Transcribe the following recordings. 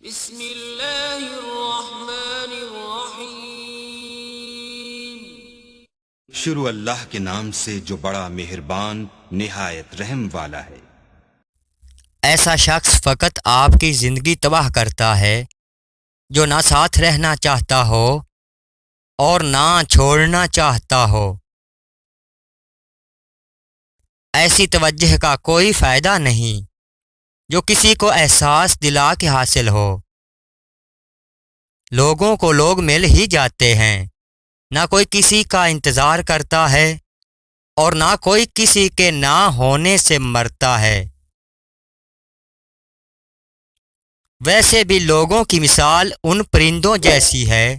بسم اللہ الرحمن الرحیم۔ شروع اللہ کے نام سے جو بڑا مہربان نہایت رحم والا ہے۔ ایسا شخص فقط آپ کی زندگی تباہ کرتا ہے جو نہ ساتھ رہنا چاہتا ہو اور نہ چھوڑنا چاہتا ہو۔ ایسی توجہ کا کوئی فائدہ نہیں جو کسی کو احساس دلا کے حاصل ہو۔ لوگوں کو لوگ مل ہی جاتے ہیں، نہ کوئی کسی کا انتظار کرتا ہے اور نہ کوئی کسی کے نہ ہونے سے مرتا ہے۔ ویسے بھی لوگوں کی مثال ان پرندوں جیسی ہے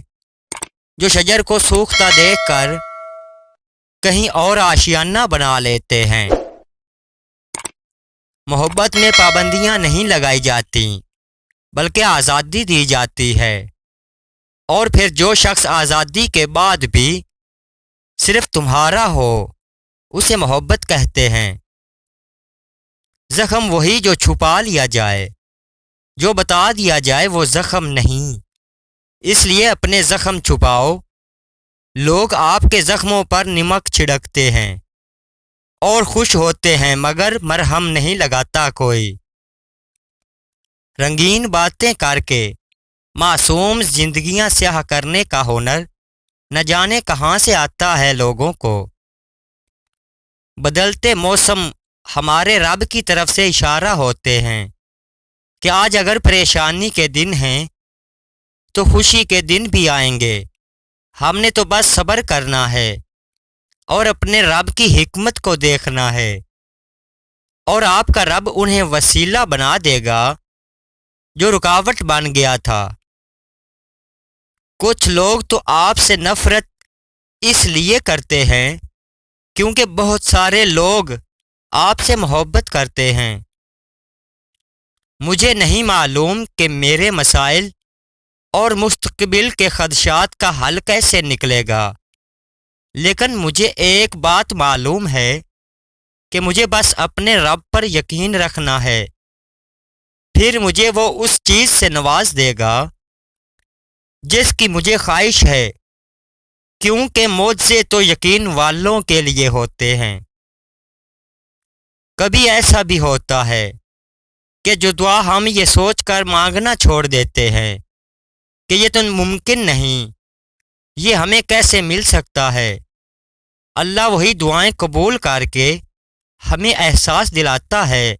جو شجر کو سوکھتا دیکھ کر کہیں اور آشیانہ بنا لیتے ہیں۔ محبت میں پابندیاں نہیں لگائی جاتی بلکہ آزادی دی جاتی ہے، اور پھر جو شخص آزادی کے بعد بھی صرف تمہارا ہو اسے محبت کہتے ہیں۔ زخم وہی جو چھپا لیا جائے، جو بتا دیا جائے وہ زخم نہیں، اس لیے اپنے زخم چھپاؤ۔ لوگ آپ کے زخموں پر نمک چھڑکتے ہیں اور خوش ہوتے ہیں مگر مرہم نہیں لگاتا کوئی۔ رنگین باتیں کر کے معصوم زندگیاں سیاہ کرنے کا ہنر نہ جانے کہاں سے آتا ہے لوگوں کو۔ بدلتے موسم ہمارے رب کی طرف سے اشارہ ہوتے ہیں کہ آج اگر پریشانی کے دن ہیں تو خوشی کے دن بھی آئیں گے۔ ہم نے تو بس صبر کرنا ہے اور اپنے رب کی حکمت کو دیکھنا ہے، اور آپ کا رب انہیں وسیلہ بنا دے گا جو رکاوٹ بن گیا تھا۔ کچھ لوگ تو آپ سے نفرت اس لیے کرتے ہیں کیونکہ بہت سارے لوگ آپ سے محبت کرتے ہیں۔ مجھے نہیں معلوم کہ میرے مسائل اور مستقبل کے خدشات کا حل کیسے نکلے گا، لیکن مجھے ایک بات معلوم ہے کہ مجھے بس اپنے رب پر یقین رکھنا ہے، پھر مجھے وہ اس چیز سے نواز دے گا جس کی مجھے خواہش ہے، کیونکہ معجزے تو یقین والوں کے لیے ہوتے ہیں۔ کبھی ایسا بھی ہوتا ہے کہ جو دعا ہم یہ سوچ کر مانگنا چھوڑ دیتے ہیں کہ یہ تو ممکن نہیں، یہ ہمیں کیسے مل سکتا ہے، اللہ وہی دعائیں قبول کر کے ہمیں احساس دلاتا ہے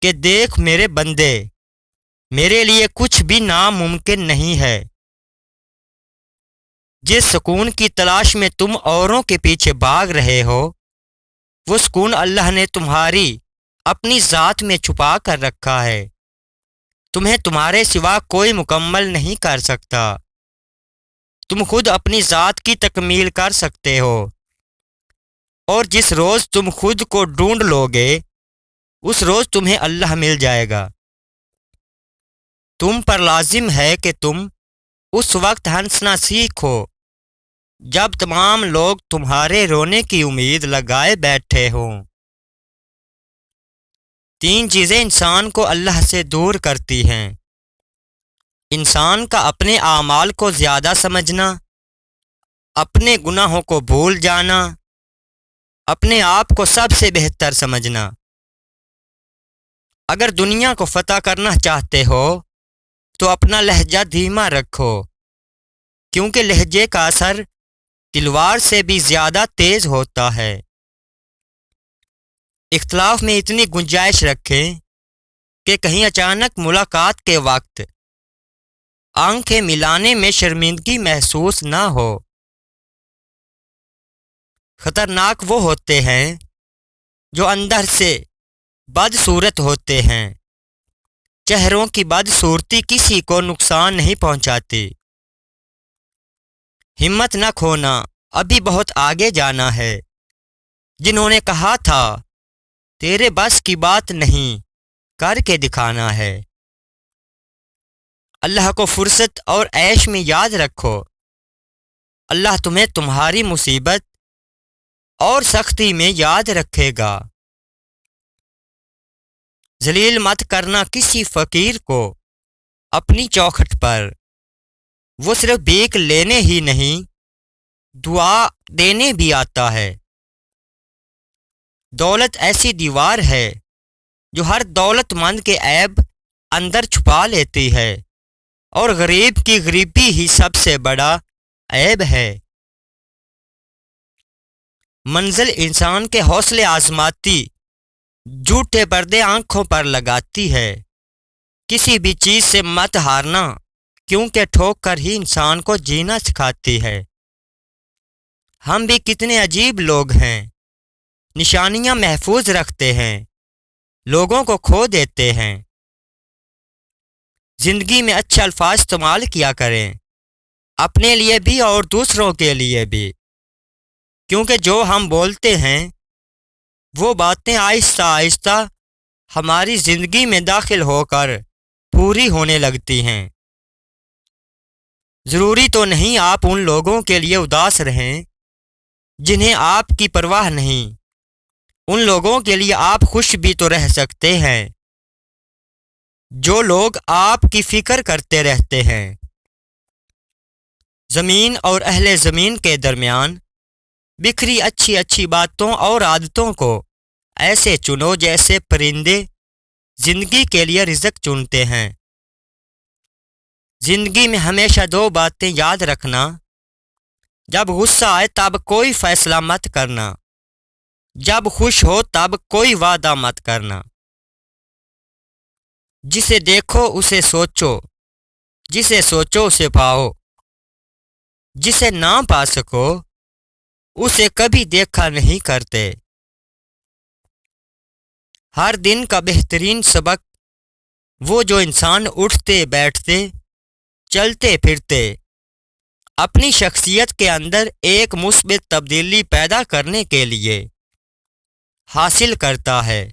کہ دیکھ میرے بندے، میرے لیے کچھ بھی ناممکن نہیں ہے۔ جس سکون کی تلاش میں تم اوروں کے پیچھے بھاگ رہے ہو، وہ سکون اللہ نے تمہاری اپنی ذات میں چھپا کر رکھا ہے۔ تمہیں تمہارے سوا کوئی مکمل نہیں کر سکتا، تم خود اپنی ذات کی تکمیل کر سکتے ہو، اور جس روز تم خود کو ڈھونڈ لو گے اس روز تمہیں اللہ مل جائے گا۔ تم پر لازم ہے کہ تم اس وقت ہنسنا سیکھو جب تمام لوگ تمہارے رونے کی امید لگائے بیٹھے ہوں۔ 3 چیزیں انسان کو اللہ سے دور کرتی ہیں: انسان کا اپنے اعمال کو زیادہ سمجھنا، اپنے گناہوں کو بھول جانا، اپنے آپ کو سب سے بہتر سمجھنا۔ اگر دنیا کو فتح کرنا چاہتے ہو تو اپنا لہجہ دھیما رکھو، کیونکہ لہجے کا اثر تلوار سے بھی زیادہ تیز ہوتا ہے۔ اختلاف میں اتنی گنجائش رکھیں کہ کہیں اچانک ملاقات کے وقت آنکھیں ملانے میں شرمندگی محسوس نہ ہو۔ خطرناک وہ ہوتے ہیں جو اندر سے بدصورت ہوتے ہیں۔ چہروں کی بدصورتی کسی کو نقصان نہیں پہنچاتی۔ ہمت نہ کھونا، ابھی بہت آگے جانا ہے۔ جنہوں نے کہا تھا تیرے بس کی بات نہیں، کر کے دکھانا ہے۔ اللہ کو فرصت اور عیش میں یاد رکھو، اللہ تمہیں تمہاری مصیبت اور سختی میں یاد رکھے گا۔ ذلیل مت کرنا کسی فقیر کو، اپنی چوکھٹ پر وہ صرف بھیک لینے ہی نہیں دعا دینے بھی آتا ہے۔ دولت ایسی دیوار ہے جو ہر دولت مند کے عیب اندر چھپا لیتی ہے، اور غریب کی غریبی ہی سب سے بڑا عیب ہے۔ منزل انسان کے حوصلے آزماتی جھوٹے پردے آنکھوں پر لگاتی ہے۔ کسی بھی چیز سے مت ہارنا، کیونکہ ٹھوک کر ہی انسان کو جینا سکھاتی ہے۔ ہم بھی کتنے عجیب لوگ ہیں، نشانیاں محفوظ رکھتے ہیں، لوگوں کو کھو دیتے ہیں۔ زندگی میں اچھے الفاظ استعمال کیا کریں، اپنے لیے بھی اور دوسروں کے لیے بھی، کیونکہ جو ہم بولتے ہیں وہ باتیں آہستہ آہستہ ہماری زندگی میں داخل ہو کر پوری ہونے لگتی ہیں۔ ضروری تو نہیں آپ ان لوگوں کے لیے اداس رہیں جنہیں آپ کی پرواہ نہیں، ان لوگوں کے لیے آپ خوش بھی تو رہ سکتے ہیں جو لوگ آپ کی فکر کرتے رہتے ہیں۔ زمین اور اہل زمین کے درمیان بکھری اچھی اچھی باتوں اور عادتوں کو ایسے چنو جیسے پرندے زندگی کے لیے رزق چنتے ہیں۔ زندگی میں ہمیشہ دو باتیں یاد رکھنا، جب غصہ آئے تب کوئی فیصلہ مت کرنا، جب خوش ہو تب کوئی وعدہ مت کرنا۔ جسے دیکھو اسے سوچو، جسے سوچو اسے پاؤ، جسے نہ پا سکو اسے کبھی دیکھا نہیں کرتے۔ ہر دن کا بہترین سبق وہ جو انسان اٹھتے بیٹھتے چلتے پھرتے اپنی شخصیت کے اندر ایک مثبت تبدیلی پیدا کرنے کے لیے حاصل کرتا ہے۔